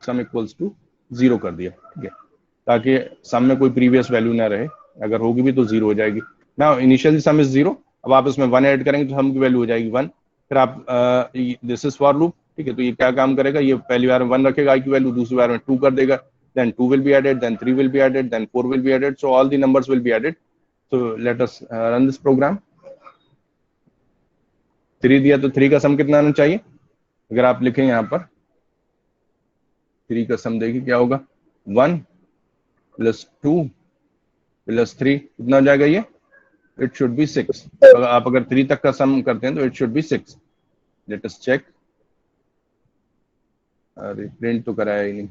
Some equals to 0 कर दिया, ठीक है, ताकि सम में कोई प्रीवियस वैल्यू ना रहे, अगर होगी भी तो 0 हो जाएगी ना। इनिशियली सम इज 0, अब आप इसमें 1 ऐड करेंगे तो सम की वैल्यू हो जाएगी 1। फिर आप दिस इज फॉर लूप, ठीक है, तो ये क्या काम करेगा, ये पहली बार में 1 रखेगा आई की वैल्यू, दूसरी बार में 2 कर देगा, then 2 will be added, then 3 will be added, then 4 will be added, so all the numbers will be added. So let us run this program. 3 दिया तो 3 का सम कितना आना चाहिए, अगर आप लिखें यहाँ पर 3 का सम देखिए क्या होगा, 1 + 2 + 3 कितना हो जाएगा, ये इट शुड बी 6। आप अगर 3 तक का सम करते हैं तो it should be 6। Let us check. अरे प्रिंट तो कराया ही नहीं।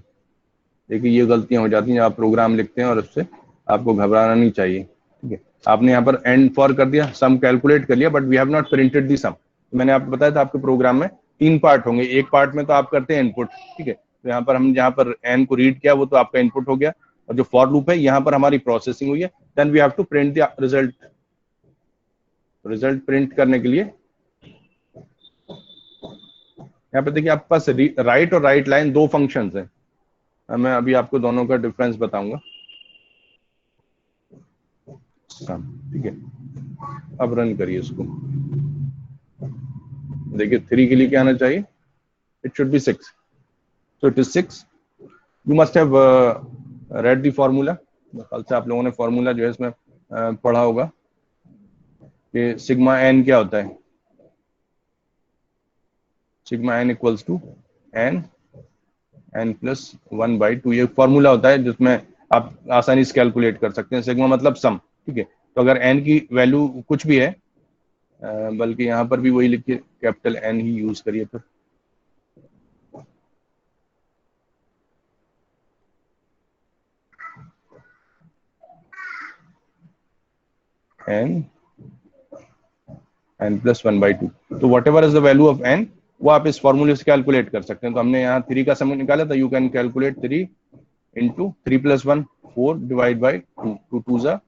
देखिए ये गलतियां हो जाती हैं, आप प्रोग्राम लिखते हैं और उससे आपको घबराना नहीं चाहिए, ठीक है। आपने यहाँ पर एंड फॉर कर दिया, सम कैलकुलेट कर लिया, but we have not printed the sum. मैंने आपको बताया था आपके प्रोग्राम में 3 पार्ट होंगे, एक पार्ट में तो आप करते हैं इनपुट, ठीक है, तो यहाँ पर हम जहाँ पर एन को रीड किया वो तो आपका इनपुट हो गया, और जो फॉर लूप है यहाँ पर हमारी प्रोसेसिंग हुई है। Then we have to print the result. Result print करने के लिए यहाँ पे देखिए आपके पास राइट और राइट लाइन 2 फंक्शंस हैं। मैं अभी आपको दोनों का डिफरेंस बताऊंगा, ठीक है। अब रन करिए इसको, देखिए 3 के लिए क्या आना चाहिए, it should be 6, so it is 6। You must have read the formula. कल से आप लोगों ने फॉर्मूला जो है इसमें पढ़ा होगा कि सिग्मा एन क्या होता है, sigma n equals to n + 1/2। ये फॉर्मूला होता है जिसमें आप आसानी से कैलकुलेट कर सकते हैं। सिग्मा मतलब सम, ठीक है, तो अगर एन की वैल्यू कुछ भी है, बल्कि यहाँ पर भी वही लिखिए, कैपिटल एन ही यूज करिए फिर। n + 1/2, तो what ever is the value of n वो आप इस फॉर्मूले से कैलकुलेट कर सकते हैं। तो हमने यहाँ 3 का सम निकाला था, यू कैन कैलकुलेट 3 × 3 + 1 4 / 2, 2 2 ज़ा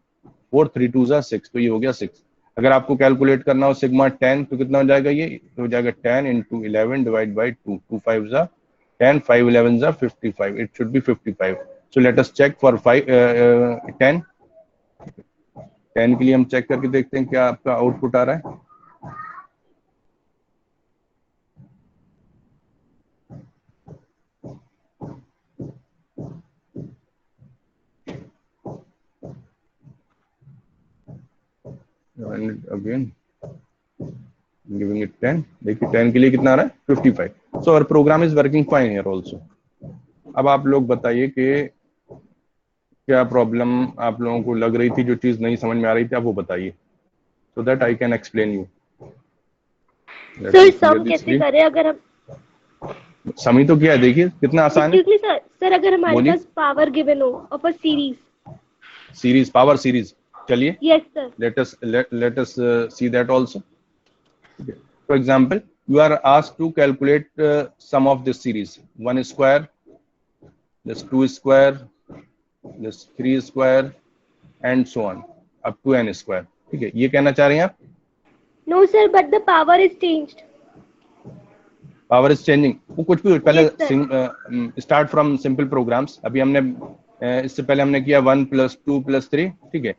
4, 3 2 ज़ा 6, तो ये हो गया 6। अगर आपको कैलकुलेट करना हो सिग्मा 10 तो कितना हो जाएगा, ये तो हो जाएगा 10 × 11 / 2, 2 5 ज़ा 10, 5 11 ज़ा 55, it should be 55। So let us check for 10 के लिए हम चेक करके देखते हैं क्या आपका आउटपुट आ रहा है। अगेन गिविंग इट 10, देखिए 10 के लिए कितना आ रहा है, 55। So our program is working fine here also. अब आप लोग बताइए कि क्या प्रॉब्लम आप लोगों को लग रही थी, जो चीज नहीं समझ में आ रही थी आप वो बताइए, so that I can explain you. Sir sum कैसे करें, अगर हम सम ही तो किया है, देखिए कितना आसान है। एक्सक्यूज मी सर, अगर हमारे बोलिए। पास पावर गिवन हो of a series, power series, चलिए yes sir, let us see that also. Okay. For example, you are asked to calculate sum of this series, 1 square, this 2 square, this 3 square, and so on up to n square. ठीक है, ये कहना चाह रहे हैं आप। No sir, but the power is changed. Power is changing, वो कुछ भी पहले Yes, start from simple programs. अभी हमने इससे पहले हमने किया 1 + 2 + 3, ठीक है,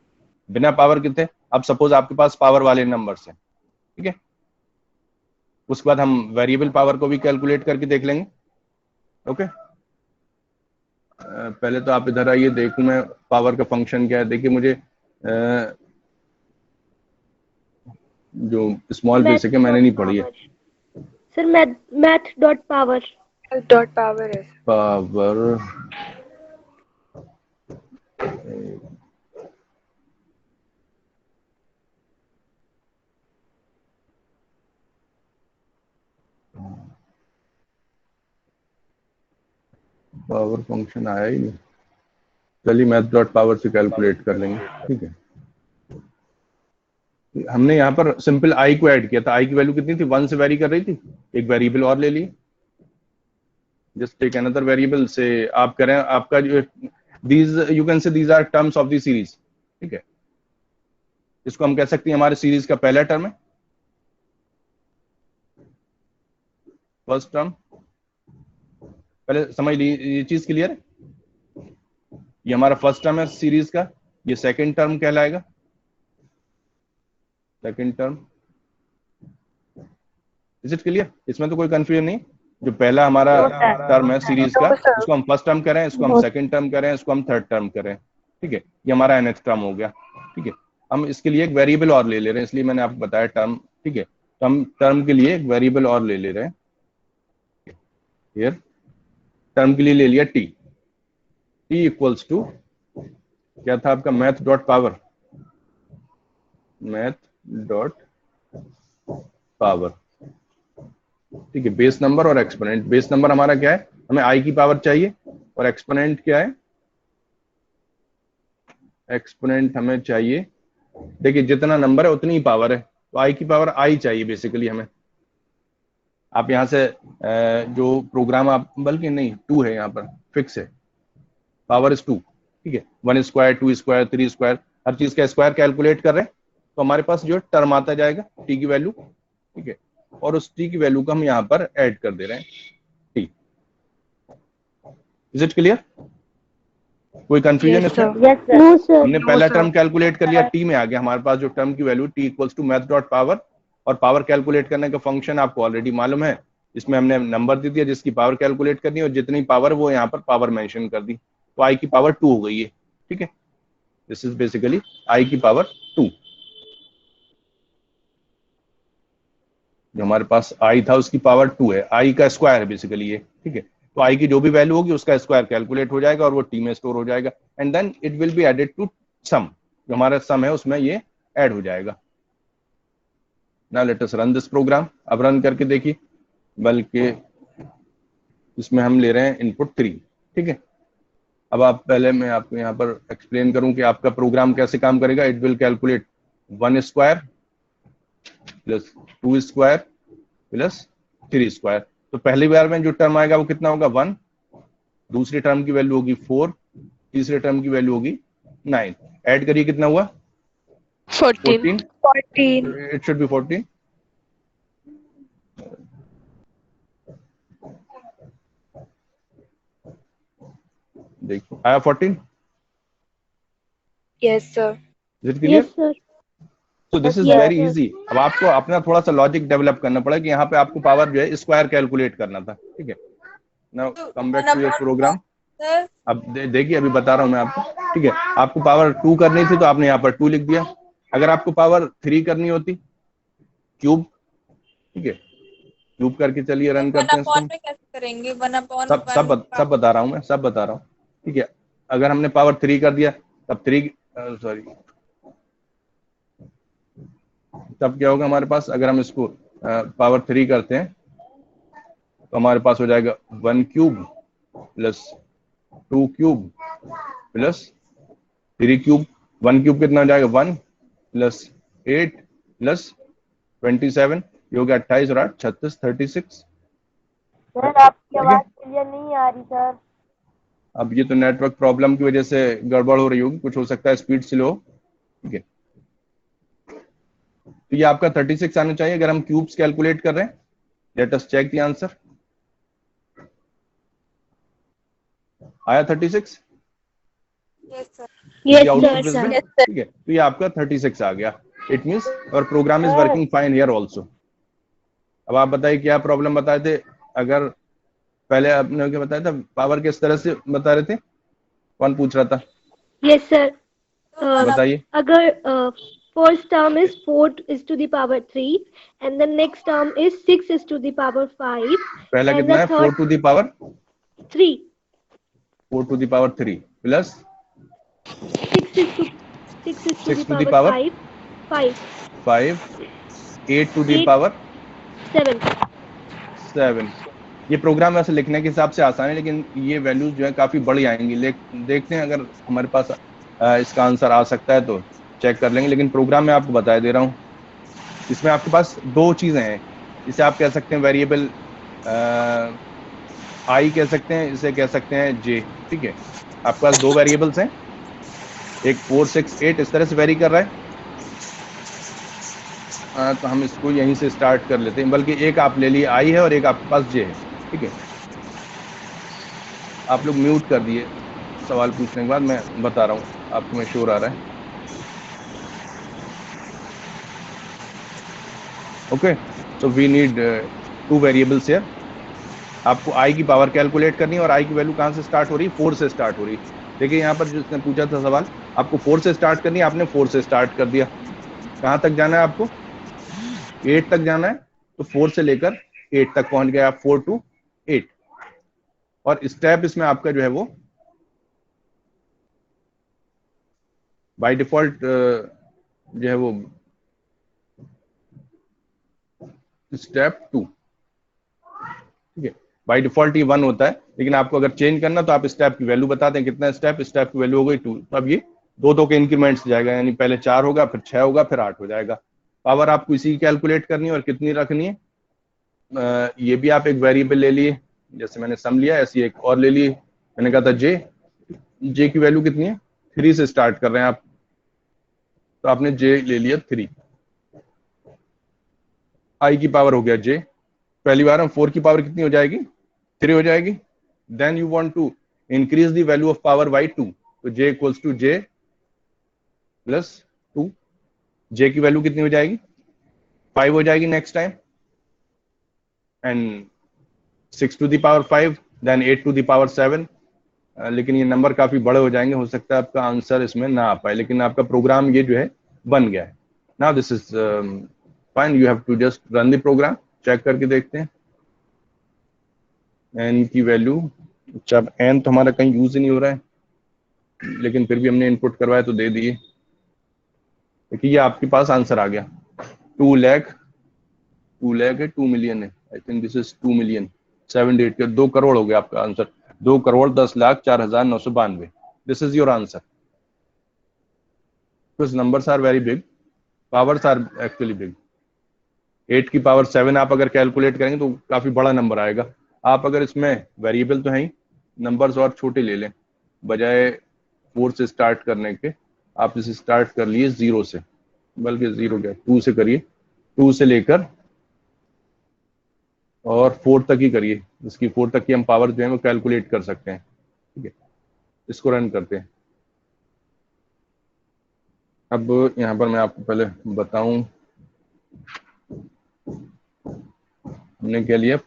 बिना पावर के थे। अब सपोज आपके पास पावर वाले नंबर्स हैं, ठीक है, उसके बाद हम वेरिएबल पावर को भी कैलकुलेट करके देख लेंगे। ओके, पहले तो आप इधर आइए, देखूं मैं पावर का फंक्शन क्या है। देखिए मुझे जो स्मॉल बेसिक है मैंने नहीं पढ़ी है। सर मैथ डॉट पावर है पावर पावर फंक्शन आया ही नहीं। चलिए मैथ डॉट पावर से कैलकुलेट कर लेंगे, ठीक है। हमने यहाँ पर सिंपल आई को ऐड किया था, आई की वैल्यू कितनी थी, 1 से वेरी कर रही थी, एक वेरिएबल और ले लिए, जस्ट टेक अनदर वेरिएबल से आप करें आपका जो these you can say these are terms of the series, ठीक है। इसको हम कह सकते हैं हमारे सीरीज का पहला टर्म है, फर्स्ट टर्म, पहले समझ ली ये चीज क्लियर है? ये हमारा फर्स्ट टर्म है सीरीज का, ये सेकंड टर्म कहलाएगा, second term. Is it clear? इसमें तो कोई कंफ्यूजन नहीं। जो पहला हमारा टर्म है सीरीज का, इसको हम फर्स्ट टर्म करें, इसको हम सेकंड टर्म करें, इसको हम थर्ड टर्म करें, ठीक है, ये हमारा nth टर्म हो गया। ठीक है, हम इसके लिए एक वेरिएबल और ले रहे हैं, इसलिए मैंने आपको बताया टर्म। ठीक है, तो हम टर्म के लिए एक वेरिएबल और ले रहे हैं। हियर टर्म के लिए ले लिया t इक्वल्स टू क्या था आपका, math dot power, math dot power. ठीक है, बेस नंबर और एक्सपोनेंट। बेस नंबर हमारा क्या है, हमें i की पावर चाहिए, और एक्सपोनेंट क्या है, एक्सपोनेंट हमें चाहिए, देखिए जितना नंबर है उतनी ही पावर है, तो i की पावर i चाहिए बेसिकली हमें। आप यहां से जो प्रोग्राम आप, बल्कि नहीं 2 है यहाँ पर, फिक्स है, पावर इज 2। ठीक है, 1 स्क्वायर, 2 स्क्वायर, 3 स्क्वायर, हर चीज का स्क्वायर कैलकुलेट कर रहे हैं, तो हमारे पास जो टर्म आता जाएगा t की वैल्यू। ठीक है, और उस t की वैल्यू को हम यहाँ पर ऐड कर दे रहे हैं t। Is it clear? कोई कंफ्यूजन है इसमें? Yes sir. No sir. हमने पहला टर्म कैलकुलेट कर लिया, t में आ गया हमारे पास जो टर्म की value t equals to math dot power, और पावर कैलकुलेट करने का फंक्शन आपको ऑलरेडी मालूम है, इसमें हमने नंबर दे दिया जिसकी पावर कैलकुलेट करनी है, और जितनी पावर वो यहाँ पर पावर मेंशन कर दी, तो i की पावर 2 हो गई है। ठीक है, दिस इज बेसिकली i की पावर 2। जो हमारे पास i था उसकी पावर 2 है, i का स्क्वायर है बेसिकली ये। ठीक है, तो i की जो भी वैल्यू होगी उसका स्क्वायर कैलकुलेट हो जाएगा और वो t में स्टोर हो जाएगा, and then it will be added to sum, जो हमारा सम है उसमें ये ऐड हो जाएगा। Now let us run this program. अब रन करके देखिए, बल्कि इसमें हम ले रहे हैं इनपुट 3। ठीक है, अब आप पहले मैं आपको यहाँ पर एक्सप्लेन करूं कि आपका प्रोग्राम कैसे काम करेगा। It will calculate 1 square plus 2 square plus 3 square. तो पहली बार में जो टर्म आएगा वो कितना होगा, 1, दूसरी टर्म की वैल्यू होगी 4, तीसरे टर्म की वैल्यू होगी 9। ऐड करिए, कितना हुआ, 14। It should B 14। देखो आया 14। Yes sir. Is it clear? तो दिस इज वेरी इजी। अब आपको अपना थोड़ा सा लॉजिक डेवलप करना पड़ेगा कि यहाँ पे आपको पावर जो है स्क्वायर कैलकुलेट करना था। ठीक है, now come back to your program. अब देखिए, अभी बता रहा हूँ मैं आपको। ठीक है, आपको पावर 2 करनी थी तो आपने यहाँ पर 2 लिख दिया। अगर आपको पावर 3 करनी होती, क्यूब, ठीक है, क्यूब करके चलिए रन करते हैं इसको। कैसे करेंगे? 1/1 सब बता रहा हूँ मैं, सब बता रहा हूँ। ठीक है, अगर हमने पावर 3 कर दिया तब 3 सॉरी तब क्या होगा हमारे पास, अगर हम इसको पावर 3 करते हैं तो हमारे पास हो जाएगा 1 cube plus 2 cube plus 3 cube. 1 cube कितना हो जाएगा, 1 प्लस 8 प्लस 27, ये हो गया 28 और 8 36, 36। सर आपकी आवाज क्लियर नहीं आ रही सर। अब ये तो नेटवर्क प्रॉब्लम की वजह से गड़बड़ हो रही होगी, कुछ हो सकता है स्पीड स्लो। ठीक है, तो ये आपका 36 आना चाहिए अगर हम क्यूब्स कैलकुलेट कर रहे हैं। Let us check the answer. आया 36? Yes sir. ठीक है, तो ये आपका 36 आ गया। It means our program is working fine here also. अब आप बताइए क्या प्रॉब्लम बताए थे, अगर पहले आपने क्या बताया था, पावर किस तरह से बता रहे थे, कौन पूछ रहा था? Yes sir. बताइए। अगर first term is 4 is to the power 3 and the next term is 6 is to the power 5 पहला and कितना है, 4 to the power 3, 4 to the power 3 plus 6 is to 6 to the power 5, 8 to the power 7। ये programme वैसे लिखने के हिसाब से आसान है, लेकिन ये वैल्यूज जो है काफी बड़ी आएंगी। देखते हैं अगर हमारे पास इसका आंसर आ सकता है तो चेक कर लेंगे, लेकिन प्रोग्राम में आपको बता दे रहा हूँ। इसमें आपके पास 2 चीजें हैं, इसे आप कह सकते हैं वेरिएबल आई कह सकते हैं, इसे कह सकते हैं जे। ठीक है, आपके पास 2 वेरिएबल्स हैं, एक 4, 6, 8 इस तरह से वेरी कर रहा है। तो हम इसको यहीं से स्टार्ट कर लेते हैं, बल्कि एक आप ले लिए आई है और एक आपके पास जे है। ठीक है, आप लोग म्यूट कर दिए सवाल पूछने के बाद, मैं बता रहा हूँ आपको, मैं श्योर आ रहा है। Okay, so we need 2 variables here. आपको आई की पावर कैलकुलेट करनी है, और आई की वैल्यू कहाँ से स्टार्ट हो रही है? 4 से स्टार्ट हो रही है। देखिए यहाँ पर जिसने पूछा था सवाल, आपको 4 से स्टार्ट करनी है, आपने 4 से स्टार्ट कर दिया। कहाँ तक जाना है आपको? 8 तक जाना है, तो 4 से लेकर 8 तक पहुंच गए आप, 4 to 8। और स्टेप इसमें आपका जो है वो बाय डिफॉल्ट जो है वो स्टेप 2, ठीक है। बाय डिफॉल्ट ये 1 होता है, लेकिन आपको अगर चेंज करना तो आप स्टेप की वैल्यू बताते हैं, कितना स्टेप की वैल्यू हो गई 2। तो अब ये दो के इंक्रीमेंट्स जाएगा, यानी पहले 4 होगा, फिर 6 होगा, फिर 8 हो जाएगा। पावर आपको इसी की कैलकुलेट करनी है, और कितनी रखनी है, ये भी आप एक वेरिएबल ले लिए, जैसे मैंने सम लिया ऐसी एक और ले ली। मैंने कहा था जे की वैल्यू कितनी है? 3 से स्टार्ट कर रहे हैं आप, तो आपने जे ले लिया 3। आई की पावर हो गया जे, पहली बार हम 4 की पावर कितनी हो जाएगी? 3 हो जाएगी। Then you want to increase the value of power by 2, तो j equals to j plus 2। J की वैल्यू कितनी हो जाएगी? 5 हो जाएगी next time, and 6 to the power 5, then 8 to the power 7। लेकिन ये नंबर काफी बड़े हो जाएंगे, हो सकता है आपका आंसर इसमें ना आ पाए, लेकिन आपका प्रोग्राम ये जो है बन गया है। Now this is fine, you have to just run the program, check करके देखते हैं। एन की वैल्यू, अच्छा एन तो हमारा कहीं यूज ही नहीं हो रहा है, लेकिन फिर भी हमने इनपुट करवाया तो दे दिए। देखिए ये आपके पास आंसर आ गया, 2 लाख है, 2 मिलियन है, आई थिंक दिस इज 2 मिलियन 78 के 2 करोड़ हो गया आपका answer, 2,10,04,992। This is your answer. Because numbers are very big, powers are actually big। 8 की पावर 7 आप अगर कैलकुलेट करेंगे तो काफी बड़ा नंबर आएगा। आप अगर इसमें वेरिएबल तो है ही, नंबर्स और छोटे ले लें, बजाय 4 से स्टार्ट करने के आप इसे स्टार्ट कर लिए 0 से, बल्कि 0 क्या 2 से करिए, 2 से लेकर और 4 तक ही करिए, जिसकी 4 तक की हम पावर जो है वो कैलकुलेट कर सकते हैं। ठीक है, इसको रन करते हैं। अब यहाँ पर मैं आपको पहले बताऊं हमने क्या लिया,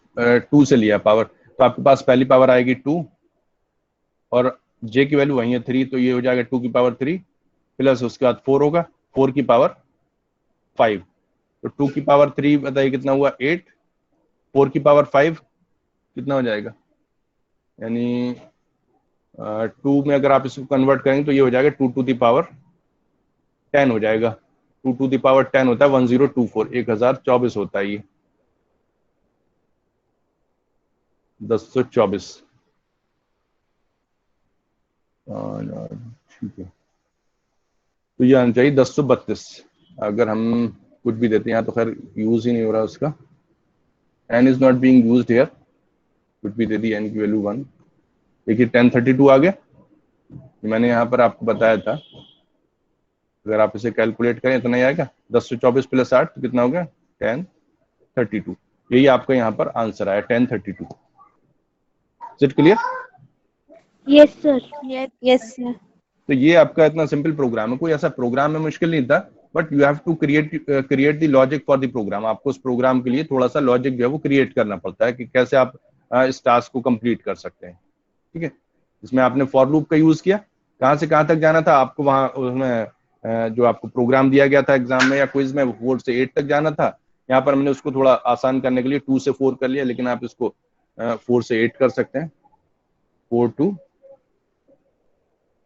2 से लिया पावर, तो आपके पास पहली पावर आएगी 2, और जे की वैल्यू वही है 3, तो ये हो जाएगा 2 की पावर 3 प्लस उसके बाद 4 होगा, 4 की पावर 5, तो 2 की पावर 3 बताइए कितना हुआ 8, 4 की पावर 5 कितना हो जाएगा, यानी 2 में अगर आप इसको कन्वर्ट करेंगे तो ये हो जाएगा 2 to the power 10 हो जाएगा। 2 to the power 10 होता है 1024, 1024 होता है ये, 1024। ठीक है, तो ये आना चाहिए 1032। अगर हम कुछ भी देते हैं यहाँ तो खैर यूज ही नहीं हो रहा उसका, n is not being used here, कुछ भी दे दी n की वैल्यू 1। देखिए 1032 आ गया, मैंने यहाँ पर आपको बताया था, अगर आप इसे कैलकुलेट करें इतना ही आएगा, 1024 प्लस 8 तो कितना हो गया 1032। यही आपका यहाँ पर आंसर आया 1032। Is it clear? Yes, sir. Yes, sir. तो ये आपका इतना सिंपल प्रोग्राम है, कोई ऐसा प्रोग्राम में मुश्किल नहीं था, but you have to create the logic for the program. आपको उस प्रोग्राम के लिए थोड़ा सा लॉजिक जो है वो क्रिएट करना पड़ता है कि कैसे आप इस टास्क को कंप्लीट कर सकते हैं। ठीक है, इसमें आपने फॉर लूप का यूज किया, कहाँ से कहाँ तक जाना था आपको, वहां उसमें जो आपको प्रोग्राम दिया गया था एग्जाम में या क्विज में 4 से 8 तक जाना था, यहाँ पर हमने उसको थोड़ा आसान करने के लिए 2 से 4 कर लिया, लेकिन आप इसको 4 से 8 कर सकते हैं, 4 to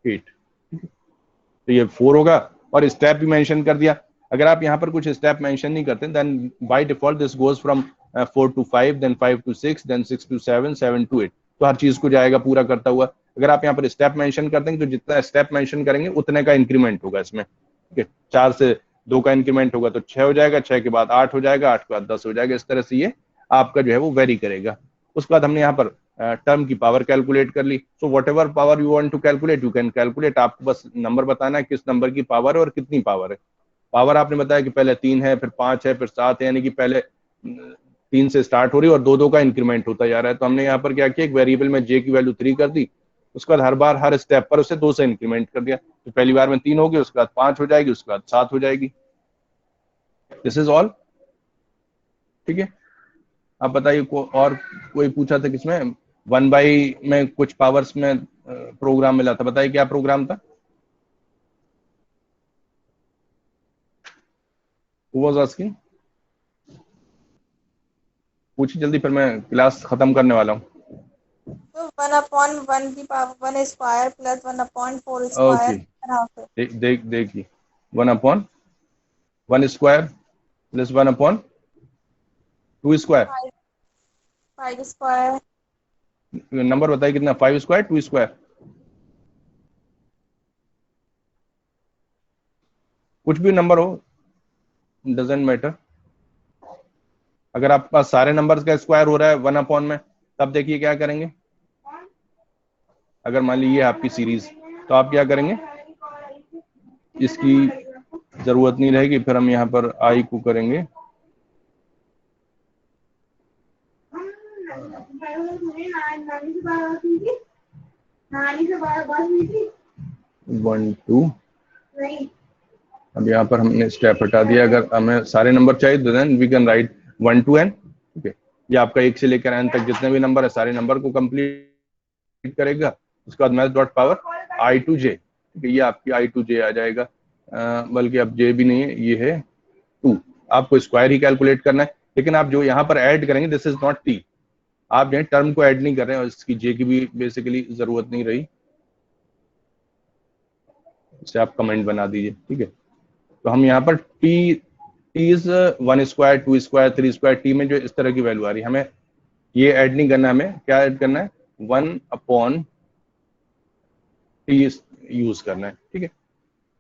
8। तो ये 4 होगा, और स्टेप भी मेंशन कर दिया। अगर आप यहाँ पर कुछ स्टेप मेंशन नहीं करते, then by default this goes from 4 to 5, then 5 to 6, then 6 to 7, 7 to 8, तो हर चीज को जाएगा पूरा करता हुआ। अगर आप यहाँ पर स्टेप मेंशन कर देंगे तो जितना स्टेप मेंशन करेंगे उतने का इंक्रीमेंट होगा इसमें। ठीक है, 4 से 2 का इंक्रीमेंट होगा तो 6 हो जाएगा, 6 के बाद 8 हो जाएगा, 8 के बाद 10 हो जाएगा। इस तरह से ये आपका जो है वो वेरी करेगा। उसके बाद हमने यहाँ पर टर्म की पावर कैलकुलेट कर ली। So whatever power you want to calculate you can calculate. आपको बस नंबर बताना है किस नंबर की पावर है और कितनी पावर है। पावर आपने बताया कि पहले 3 है, फिर 5 है, फिर 7 है, यानी कि पहले 3 से स्टार्ट हो रही है और 2 2 का इंक्रीमेंट होता जा रहा है। तो हमने यहाँ पर क्या किया, एक वेरिएबल में j की वैल्यू 3 कर दी, उसके बाद हर बार हर स्टेप पर उसे 2 से इंक्रीमेंट कर दिया। तो पहली बार में 3 होगी, उसके बाद 5 हो जाएगी, उसके बाद 7 हो जाएगी। This is all. ठीक है, आप बताइए और कोई पूछा था किसमें 1/, में कुछ पावर्स में प्रोग्राम मिला था, बताइए क्या प्रोग्राम था? Who was asking? पूछिए जल्दी, फिर मैं क्लास खत्म करने वाला हूँ। तो 1/1 की power 1 square plus 1/4 okay, square देखिए 1/1 square plus 1/2 square. 5 square number बताइए कितना, 5 स्क्वायर 2 स्क्वायर? कुछ भी नंबर हो, डजेंट मैटर। अगर आपके पास सारे नंबर्स का स्क्वायर हो रहा है 1/, में, तब देखिए क्या करेंगे। अगर मान लीजिए आपकी सीरीज, तो आप क्या करेंगे, इसकी जरूरत नहीं रहेगी, फिर हम यहाँ पर आई को करेंगे 1 2। अब यहाँ पर हमने स्टेप हटा दिया। अगर हमें सारे नंबर चाहिए तो then we can write 1 to n। ठीक है, ये आपका 1 से लेकर n तक जितने भी नंबर है सारे नंबर को कंप्लीट करेगा। उसके बाद math dot power i to j। ठीक है, ये आपकी i to j आ जाएगा, बल्कि अब j भी नहीं है, ये है 2। आपको स्क्वायर ही कैलकुलेट करना है, लेकिन आप जो यहाँ पर ऐड करेंगे दिस इज नॉट t। आप यहाँ टर्म को ऐड नहीं कर रहे हैं और इसकी j की भी बेसिकली जरूरत नहीं रही, इसे आप कमेंट बना दीजिए। ठीक है, तो हम यहाँ पर T is 1 square 2 square 3 square, T में जो इस तरह की वैल्यू आ रही है, हमें ये ऐड नहीं करना, हमें क्या ऐड करना है, 1/t यूज करना है। ठीक है,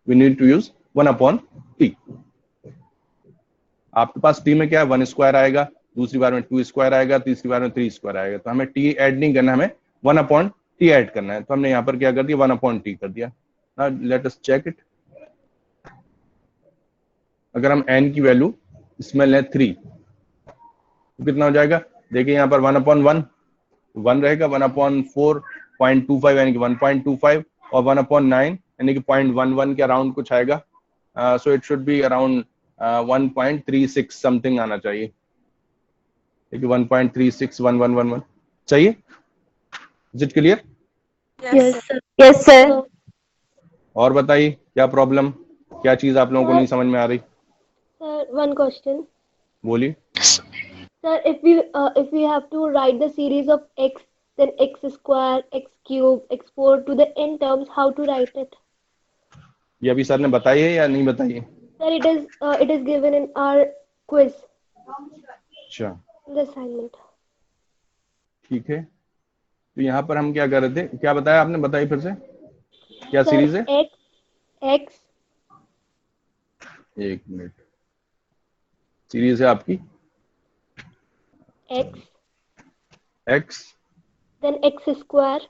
we need to use 1/t। आपके पास टी में क्या है, 1 स्क्वायर आएगा, दूसरी बार में 2 स्क्वायर आएगा, तीसरी बार में 3 स्क्वायर आएगा। तो हमें टी ऐड नहीं करना, हमें 1/t ऐड करना है। तो हमने यहाँ पर क्या कर दिया, 1/t कर दिया। Now let us check it. अगर हम n की वैल्यू इसमें लें 3, तो कितना हो जाएगा, देखिए यहाँ पर 1/1 1 रहेगा, 1/4.25 यानी कि 1.25, और 1/9 यानी कि 0.11 के अराउंड कुछ आएगा। So it should be around 1.36 something आना चाहिए। देखिए 1.361111 चाहिए। Is it clear? Yes, sir. Yes, sir. और बताइए क्या प्रॉब्लम, क्या चीज आप लोगों को नहीं समझ में आ रही, Sir, one question. बोलिए। Sir, if we have to write the series of x, then x square, x cube, x4 to the n terms, how to write it? ये अभी सर ने बताई है या नहीं बताई है? Sir, it is given in our quiz, अच्छा, the assignment. ठीक है, तो यहाँ पर हम क्या कर रहे थे, क्या बताया आपने, बताइए फिर से, क्या Sir, सीरीज है? x, एक मिनट, सीरीज है आपकी x, x then x square,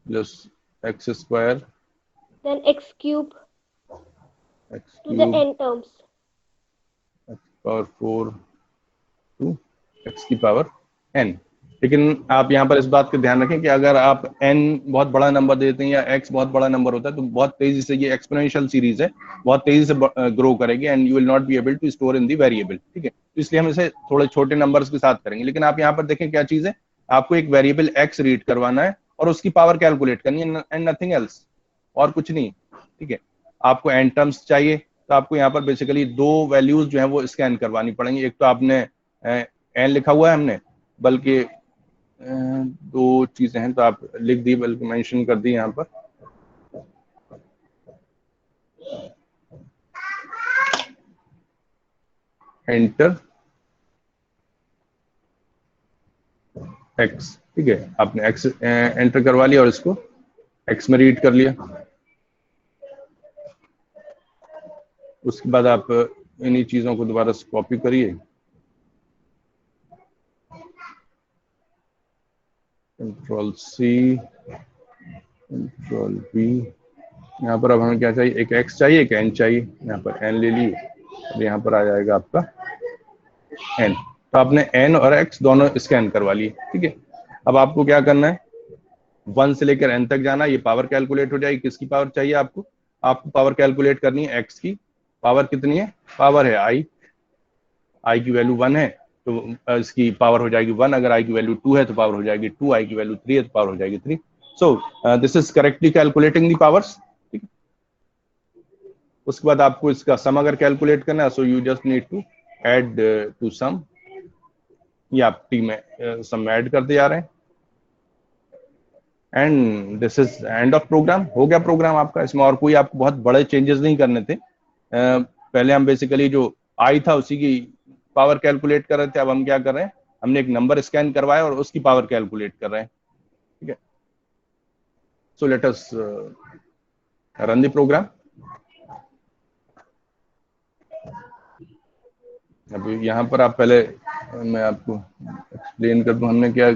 plus x square then x cube x to the cube n terms. x power 4 to x की पावर n। लेकिन आप यहाँ पर इस बात का ध्यान रखें कि अगर आप n बहुत बड़ा नंबर देते हैं या x बहुत बड़ा नंबर होता है, तो बहुत तेजी से, ये एक्सपोनेंशियल सीरीज है, बहुत तेजी से ग्रो करेगी and you will not be able to store in the variable. ठीक है, तो इसलिए हम इसे थोड़े छोटे नंबर्स के साथ करेंगे। लेकिन आप यहाँ पर देखें क्या चीज है, आपको एक वेरिएबल x रीड करवाना है और उसकी पावर कैलकुलेट करनी है एंड नथिंग एल्स, और कुछ नहीं। ठीक है, आपको n टर्म्स चाहिए, तो आपको यहाँ पर बेसिकली 2 वैल्यूज जो है वो स्कैन करवानी पड़ेंगी। एक तो आपने n लिखा हुआ है हमने, बल्कि 2 चीजें हैं तो आप लिख दी, बल्कि मेंशन कर दी यहाँ पर। Enter x। ठीक है, आपने x एंटर करवा लिया और इसको x में रीड कर लिया। उसके बाद आप इन्हीं चीजों को दोबारा से कॉपी करिए, Ctrl+C Ctrl+V। यहाँ पर अब हमें क्या चाहिए, एक x चाहिए, एक n चाहिए। यहाँ पर n ले लिए और यहाँ पर आ जाएगा आपका n। तो आपने n और x दोनों स्कैन करवा लिए, ठीक है। अब आपको क्या करना है, 1 से लेकर n तक जाना, ये पावर कैलकुलेट हो जाएगी। किसकी पावर चाहिए आपको? आपको पावर कैलकुलेट करनी है x की। पावर कितनी है? पावर है i की वैल्यू 1 है तो इसकी पावर हो जाएगी 1। अगर i की वैल्यू 2 है तो पावर हो जाएगी 2, i की वैल्यू 3 है तो पावर हो जाएगी 3। So this is correctly calculating the powers, ठीक है। उसके बाद आपको इसका सम अगर कैलकुलेट करना है, so you just need to add to sum, ये आप टी में सम ऐड करते जा रहे हैं, and this is end of program. हो गया प्रोग्राम आपका। इसमें और कोई आपको बहुत बड़े चेंजेस नहीं करने थे। पहले हम बेसिकली जो आई था उसी की पावर कैलकुलेट कर रहे थे, अब हम क्या कर रहे हैं, हमने एक नंबर स्कैन करवाया और उसकी पावर कैलकुलेट कर रहे हैं, ठीक है। So let us run the program. अभी यहाँ पर आप पहले, मैं आपको एक्सप्लेन कर दूं हमने क्या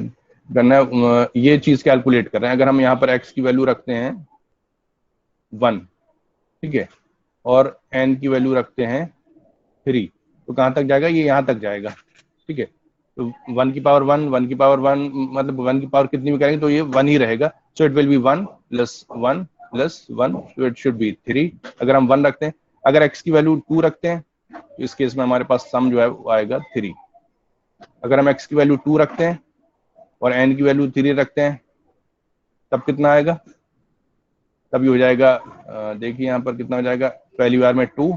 करना है। ये चीज कैलकुलेट कर रहे हैं। अगर हम यहाँ पर x की वैल्यू रखते हैं 1, ठीक है, और n की वैल्यू रखते हैं 3, तो कहाँ तक जाएगा? ये यहाँ तक जाएगा, ठीक है। तो 1 की पावर 1, 1 की पावर 1, मतलब 1 की पावर कितनी भी करेंगे तो ये 1 ही रहेगा। So it will B 1 plus 1 plus 1, तो इट शुड बी 3। अगर हम 1 रखते हैं, अगर x की वैल्यू 2 रखते हैं तो इस केस में हमारे पास सम जो है वो आएगा 3। अगर हम x की वैल्यू 2 रखते हैं और n की वैल्यू 3 रखते हैं, तब कितना आएगा? तब ये हो जाएगा, देखिए यहाँ पर कितना हो जाएगा। पहली बार में 2,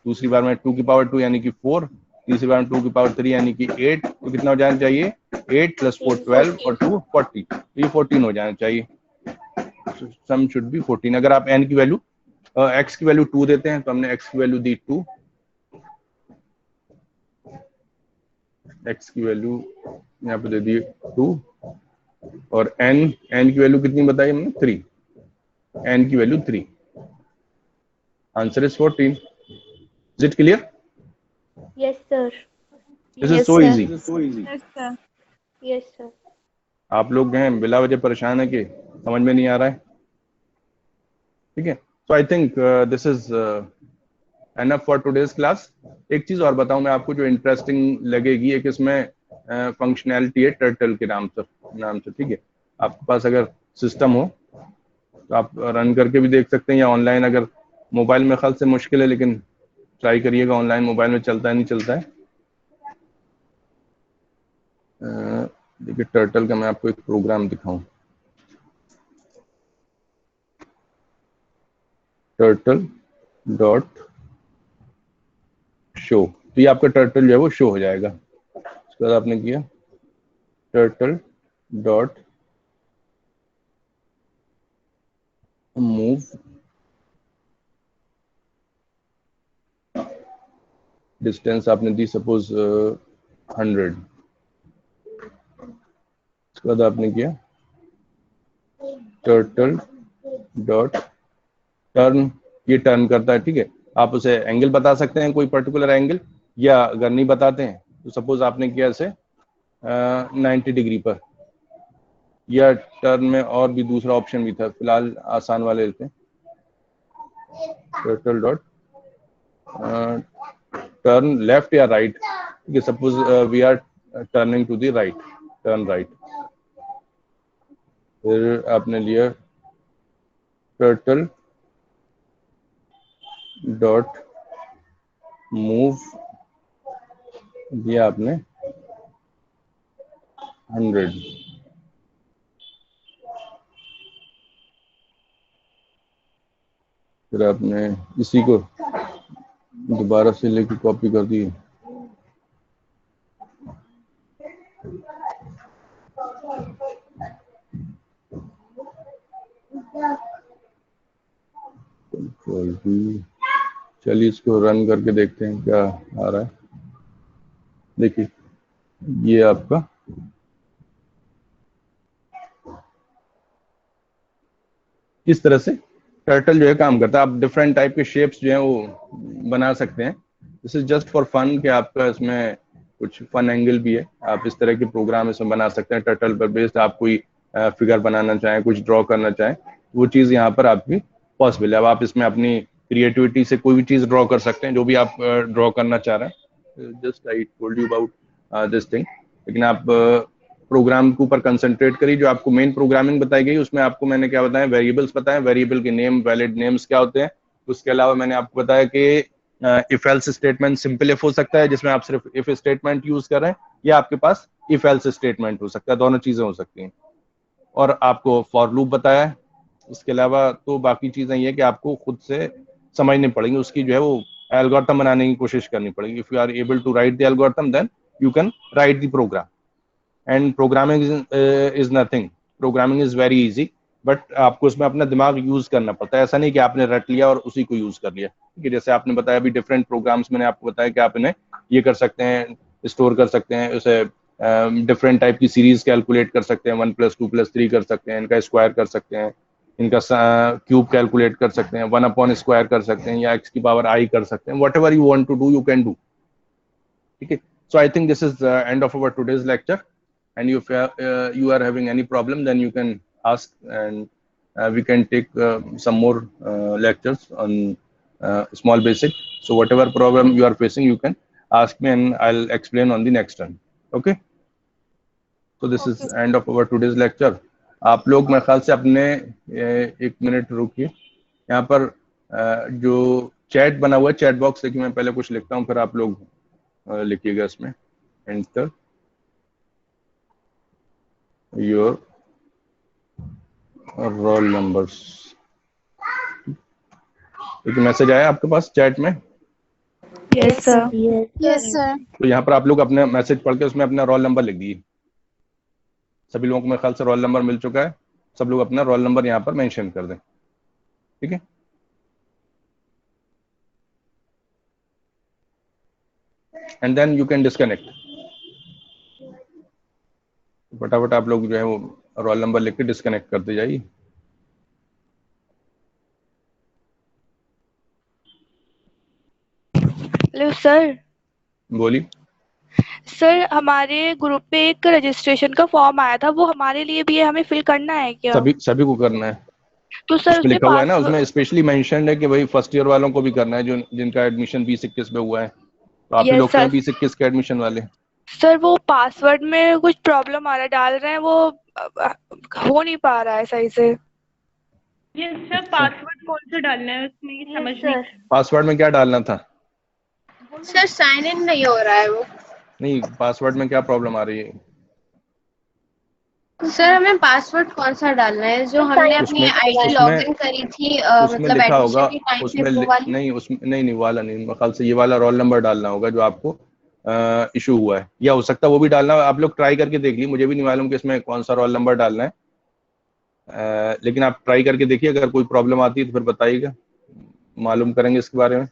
दूसरी बार में 2 की पावर 2 यानी कि 4, तीसरी बार में 2 की पावर 3 यानी कि 8। तो कितना हो जाना चाहिए? 8 प्लस 4 12 और 2 40, तो ये 14 हो जाना चाहिए। Sum should be 14। अगर आप n की वैल्यू x की वैल्यू 2 देते हैं, तो हमने x की वैल्यू दी 2, x की वैल्यू यहाँ पे दे दी 2, और n की वैल्यू कितनी बताई हमने? 3, n की value 3। Answer is 14। Is it clear? Yes, sir. This is so easy. Yes, sir. Yes, sir. आप लोग हैं बिला वजह परेशान है कि समझ में नहीं आ रहा है, ठीक है। So I think this is enough for today's class. एक चीज और बताऊं मैं आपको जो इंटरेस्टिंग लगेगी, एक इसमें फंक्शनैलिटी है टर्टल के नाम से, ठीक है। आपके पास अगर सिस्टम हो तो आप रन करके भी देख सकते हैं, या ऑनलाइन, अगर मोबाइल में ख्याल से मुश्किल है, लेकिन ट्राई करिएगा। ऑनलाइन मोबाइल में चलता है नहीं चलता है। देखिए टर्टल का मैं आपको एक प्रोग्राम दिखाऊं। टर्टल डॉट शो, तो ये आपका टर्टल जो है वो शो हो जाएगा। उसके बाद आपने किया टर्टल डॉट मूव डिस्टेंस, आपने दी सपोज 100। उसके बाद आपने किया टर्टल डॉट टर्न, ये टर्न करता है, ठीक है। आप उसे एंगल बता सकते हैं, कोई पर्टिकुलर एंगल, या अगर नहीं बताते हैं तो सपोज आपने किया इसे 90 डिग्री पर, या टर्न में और भी दूसरा ऑप्शन भी था, फिलहाल आसान वाले लेते हैं। टर्टल डॉट टर्न लेफ्ट या राइट, ठीक है। Suppose we are turning to the right, turn right. फिर आपने लिया टर्टल डॉट मूव, दिया आपने 100। फिर आपने इसी को दोबारा से लेके कॉपी कर दी। कंट्रोल V, चलिए इसको रन करके देखते हैं क्या आ रहा है। देखिए ये आपका इस तरह से टर्टल जो है काम करता है। आप डिफरेंट टाइप के शेप्स जो है वो बना सकते हैं। This is just for fun कि आपका इसमें कुछ फन एंगल भी है। आप इस तरह के प्रोग्राम इसमें बना सकते हैं टर्टल पर बेस्ड। आप कोई फिगर बनाना चाहें, कुछ ड्रॉ करना चाहें, वो चीज़ यहाँ पर आपकी पॉसिबल है। अब आप इसमें अपनी क्रिएटिविटी से कोई भी चीज़ ड्रॉ कर सकते हैं, जो भी आप ड्रॉ करना चाह रहे हैं। Just I told you about this thing, लेकिन आप प्रोग्राम के ऊपर कंसंट्रेट करिए। जो आपको मेन प्रोग्रामिंग बताई गई उसमें आपको मैंने क्या बताया, वेरिएबल्स बताए, वेरिएबल के नेम, वैलिड नेम्स क्या होते हैं। उसके अलावा मैंने आपको बताया कि if else statement simple if हो सकता है, जिसमें आप सिर्फ इफ स्टेटमेंट यूज कर रहे हैं, या आपके पास इफ एल्स स्टेटमेंट हो सकता है, दोनों चीजें हो सकती हैं। और आपको फॉर लूप बताया है। इसके अलावा तो बाकी चीजें ये कि आपको खुद से समझनी पड़ेंगी, उसकी जो है वो एल्गोरिथम बनाने की कोशिश करनी पड़ेगी। If you are able to write the algorithm then you can write the program, and programming is nothing, programming is very easy, but आपको उसमें अपना दिमाग यूज करना पड़ता है। ऐसा नहीं कि आपने रट लिया और उसी को यूज कर लिया। ठीक है, जैसे आपने बताया अभी डिफरेंट प्रोग्राम्स, मैंने आपको बताया कि आप इन्हें ये कर सकते हैं, स्टोर कर सकते हैं, उसे डिफरेंट टाइप की सीरीज कैलकुलेट कर सकते हैं, 1 + 2 + 3 कर सकते हैं, इनका स्क्वायर कर सकते हैं, इनका क्यूब कैलकुलेट कर सकते हैं, 1/स्क्वायर कर सकते हैं, या x⁻i कर सकते हैं। Whatever you want to do you can do. ठीक है, so I think this is the end of our today's lecture, and if you are having any problem then you can ask, and we can take some more lectures on small basic. So whatever problem you are facing you can ask me and I'll explain on the next time. Okay, so this is Okay. end of our today's lecture. आप लोग मेरे ख्याल से अपने 1 minute रुकिए, यहाँ पर जो चैट बना हुआ है, चैट बॉक्स, देखिए मैं पहले कुछ लिखता हूँ, फिर आप लोग लिखिएगा इसमें, enter your roll numbers। एक मैसेज आया आपके पास चैट में, Yes, sir. Yes, sir. तो यहाँ पर आप लोग अपना मैसेज पढ़ के उसमें अपना रोल नंबर लिख दीजिए। सभी लोगों को मेरे ख्याल से रोल नंबर मिल चुका है, सब लोग अपना रोल नंबर यहाँ पर मेंशन कर दें। ठीक है, and then you can disconnect. फटाफट आप लोग जो है वो रोल नंबर लिख के डिस्कनेक्ट करते जाइए। Hello sir. बोलिए। सर हमारे ग्रुप पे एक रजिस्ट्रेशन का फॉर्म आया था, वो हमारे लिए भी है, हमें फिल करना है क्या? सभी को करना है। तो सर उसमें लिखा हुआ है ना, पासवर्ड, उसमें स्पेशली मेंशन्ड है कि भाई फर्स्ट ईयर वालों को भी करना है, जो जिनका एडमिशन 2021 में हुआ है। तो आप ही यस लोग तो हैं सर। 2021 के एडमिशन वाले। सर वो पासवर्ड में कुछ प्रॉब्लम आ रहा है, डाल रहे हैं वो हो नहीं पा रहा है सही से। यस सर, पासवर्ड कौन सा डालना है उसमें ये समझ Yes, नहीं। sir. पासवर्ड में क्या डालना था? सर साइन इन नहीं हो रहा है वो। नहीं, पासवर्ड में क्या प्रॉब्लम आ रही है? सर हमें पासवर्ड कौन सा डालना है? जो हमने अपनी उसमें आईडी उसमें लॉगिन करी थी उसमें मतलब लिखा होगा, एडमिशन के टाइम पे उसमें वो वाली। नहीं, उसमें नहीं वाला नहीं, मेरे ख्याल से ये वाला रोल नंबर डालना होगा जो आपको इशू हुआ है, या हो सकता है वो भी डालना। आप लोग ट्राई करके देख लीजिए, मुझे भी नहीं मालूम कि इसमें कौन सा रोल नंबर डालना है, लेकिन आप ट्राई करके देखिए, अगर कोई प्रॉब्लम आती है तो फिर बताइएगा, मालूम करेंगे इसके बारे में।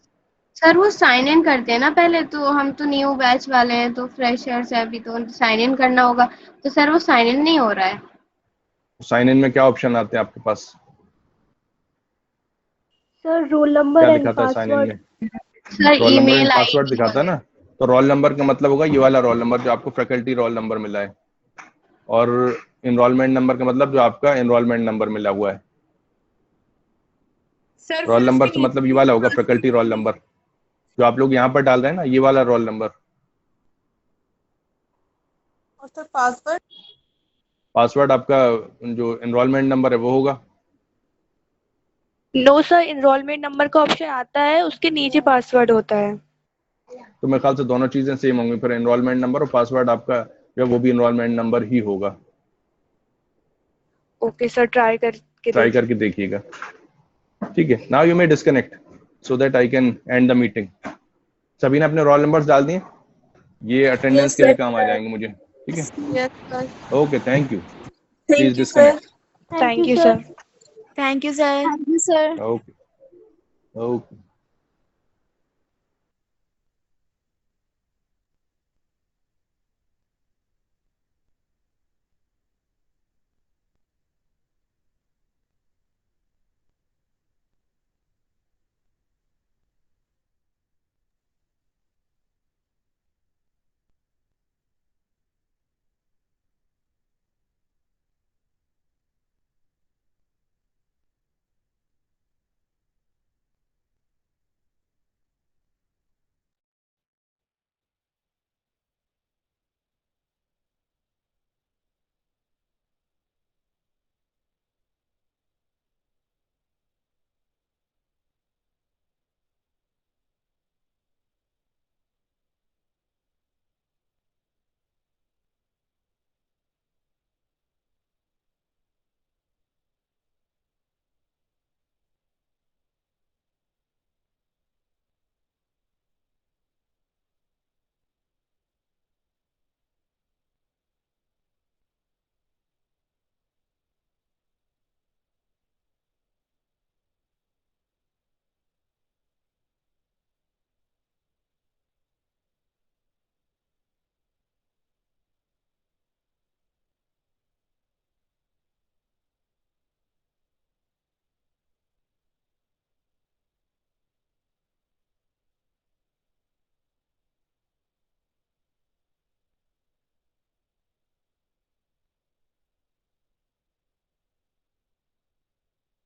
सर वो साइन इन करते हैं ना पहले, तो हम तो न्यू बैच वाले हैं, तो फ्रेशर्स है अभी, तो साइन इन करना होगा। तो सर वो साइन इन नहीं हो रहा है। साइन इन में क्या ऑप्शन आते हैं आपके पास? Sir, roll number क्या and दिखाता है साइन इन password. में? Sir roll number and email password ID दिखाता है ना, तो रोल नंबर का मतलब होगा ये वाला रोल नंबर जो आपको फैकल्टी रोल नंबर मिला है, और एनरोलमेंट नंबर का मतलब जो आपका एनरोलमेंट नंबर मिला हुआ है। सर रोल नंबर से मतलब ये वाला होगा फैकल्टी रोल नंबर, जो आप लोग यहाँ पर डाल रहे हैं ना, ये वाला रोल नंबर। और सर पासवर्ड? पासवर्ड आपका जो एनरोलमेंट नंबर है वो होगा। नो सर, इनरोलमेंट नंबर का ऑप्शन आता है, उसके नीचे पासवर्ड होता है। तो मेरे ख्याल से दोनों चीजें सेम होंगी, फिर एनरोलमेंट नंबर और पासवर्ड आपका जो वो भी एनरोलमेंट नंबर ही होगा। ओके सर, ट्राई करके देखिएगा। ठीक है, now you may disconnect so that I can and the meeting. सभी ने अपने रोल नंबर्स डाल दिए, ये अटेंडेंस के लिए काम आ जाएंगे मुझे। ठीक है, yes sir. Okay, thank you. Please disconnect. Thank you sir. Thank you, sir. Thank you sir. Okay okay.